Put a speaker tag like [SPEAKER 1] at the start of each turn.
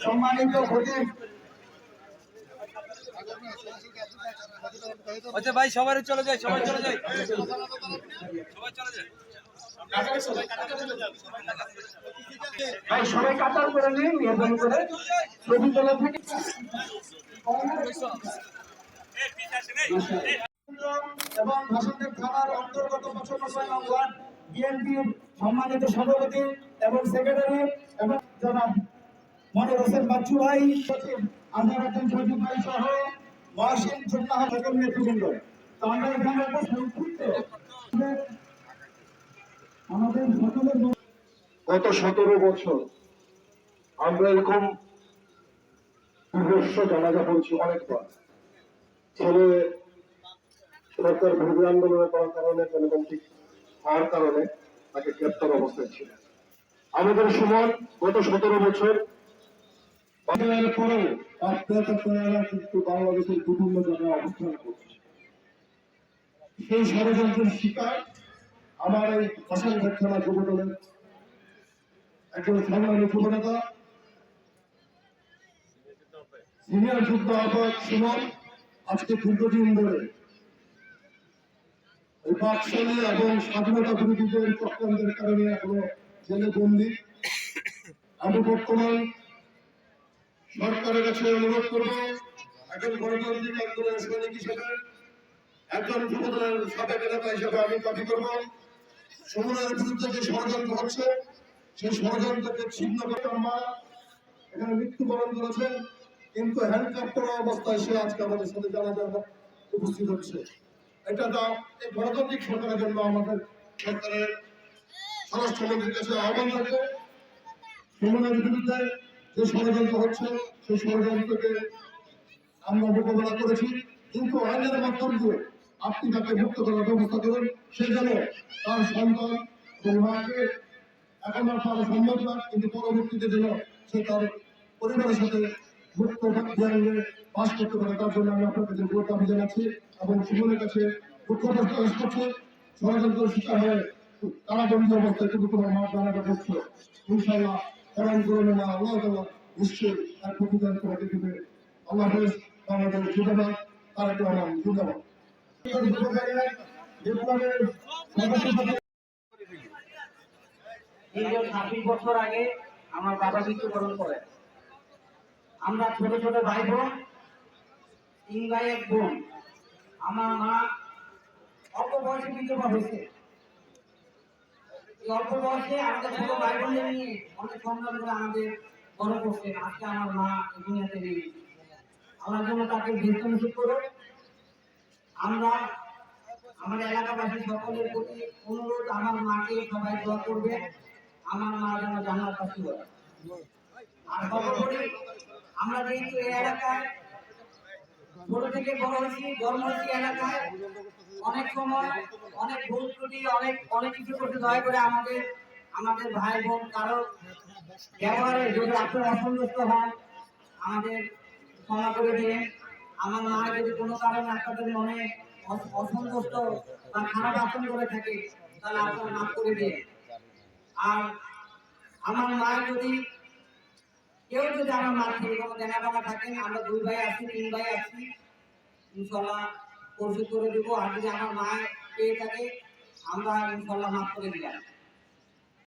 [SPEAKER 1] সম্মানিত খতিব
[SPEAKER 2] আচ্ছা ভাই সবাই চলে যায়, সবাই চলে যায়, সবাই চলে যায়।
[SPEAKER 1] ভাই সবাই কাতার করে নিন, মেহরবানি করে ছবি তোলা থেকে এবং ভাষণদেব থানার অন্তর্গত 55 নং ওয়ার্ড বিএনপির সম্মানিত সভাপতি এবং সেক্রেটারি এবং জনাব মনির হোসেন বাচ্চু ভাই, সচিব আজহার হোসেন সচিব ভাই সহ মহসিন জুন্নাহ সকল নেতৃবৃন্দ। তো আমরা এখানে আমাদের সকলের
[SPEAKER 3] গত 17 বছর আমরা এরকম বিভৎস জানাজা পড়ছি অনেকবার। ছেলে সরকার বিরোধী আন্দোলন করার কারণে জনগণঠিক হওয়ার কারণে তাকে গ্রেপ্তার অবস্থায় ছিল। আমাদের সময় গত 17 বছর পরেও কিন্তু বাংলাদেশের বিভিন্ন জায়গায় অবস্থান করছে। সেই ষড়যন্ত্রের শিকার আমার এই ভাষণঘাট থানা যুবদলের একজন সংগ্রামী যুবনেতা সিনিয়র যুদ্ধ আহ্বায়ক সুমন আজকে দীর্ঘদিন ধরে এই বাকশালী এবং স্বাধীনতা বিরোধীদের চক্রান্তের কারণে এখনো জেলে বন্দী। আমি বর্তমান সরকারের কাছে অনুরোধ করব, একজন গণতান্ত্রিক আন্দোলনের সৈনিক হিসেবে, একজন যুবদলের সাবেক নেতা হিসেবে আমি দাবি করব, সুমনের বিরুদ্ধে যে ষড়যন্ত্র হচ্ছে সেই ষড়যন্ত্রকে ছিন্ন করে মা এখানে মৃত্যুবরণ করেছেন, কিন্তু হ্যান্ডকাপ করা অবস্থায় সে আজকে আমাদের সাথে জানাজার উপস্থিত হচ্ছে। এটা এই গণতান্ত্রিক সরকারের জন্য আমাদের সরকারের স্বরাষ্ট্রমন্ত্রীর কাছে আহ্বান থাকবে, সুমনের বিরুদ্ধে যে ষড়যন্ত্র হচ্ছে সেই ষড়যন্ত্রকে আমরা মোকাবেলা করেছি, কিন্তু আইনের মাধ্যম দিয়ে আপনি তাকে মুক্ত করার ব্যবস্থা করুন। সে যেন তার সন্তান এবং মাকে এখন আর পাওয়া সম্ভব না, কিন্তু পরবর্তীতে যেন সে তার পরিবারের সাথে মুক্ত বাস করতে পারে, তার জন্য আমি আপনার কাছে গুরুত্ব দাবি জানাচ্ছি এবং সুমনের কাছে দুঃখ প্রকাশ করছে। ষড়যন্ত্র শিকার হয়ে কারাবন্দী অবস্থায় কিন্তু তোমার মা জানাটা করছে। ইনশাআল্লাহ এমন করণে না, আল্লাহ তাআলা নিশ্চয়ই তার প্রতিদান তোমাকে দেবে। আল্লাহ হাফেজ। বাংলাদেশ জিন্দাবাদ। তারেক রহমান জিন্দাবাদ।
[SPEAKER 4] দীর্ঘ 26 বছর আগে আমার বাবা মৃত্যুবরণ করে। আমরা ছোট ছোট ভাই বোন, 3 ভাই 1 বোন। আমার মা অল্প বয়সে বিধবা হয়েছে। এই অল্প বয়সে আমাদের ছোট ভাই বোনদের নিয়ে অনেক সংগ্রাম করে আমাদের বড় করছেন। আজকে আমার মা এই দুনিয়াতে নেই। আমার জন্য তাকে দীর্ঘ নিষেধ করো। আমরা আমাদের এলাকাবাসী সকলের প্রতি অনুরোধ, আমার মাকে সবাই দোয়া করবে, আমার মা যেন জান্নাতবাসী হয়। আর সর্বোপরি আমরা যেহেতু এই এলাকায় ছোট থেকে বড় হয়েছি, জন্ম হয়েছি এলাকায়, অনেক সময় অনেক ভুল ত্রুটি অনেক কিছু করতে দয়া করে আমাদের ভাই বোন কারো ব্যবহারে যদি আপনারা অসন্তুষ্ট হন আমাদের ক্ষমা করে দিন। আমার মা যদি কোনো কারণে আপনাদের মনে অসন্তুষ্ট বা খারাপ আচরণ করে থাকে তাহলে আপনারা মাফ করে দিন। আর আমার মা যদি কেউ যদি আমার মা থেকে কোনো দেনা পাওনা থাকেন, আমরা 2 ভাই আছি, 3 ভাই আছি, ইনশাল্লাহ পরিশোধ করে দেবো। আর যদি আমার মা পেয়ে থাকে আমরা ইনশাল্লাহ মাফ করে দিলাম।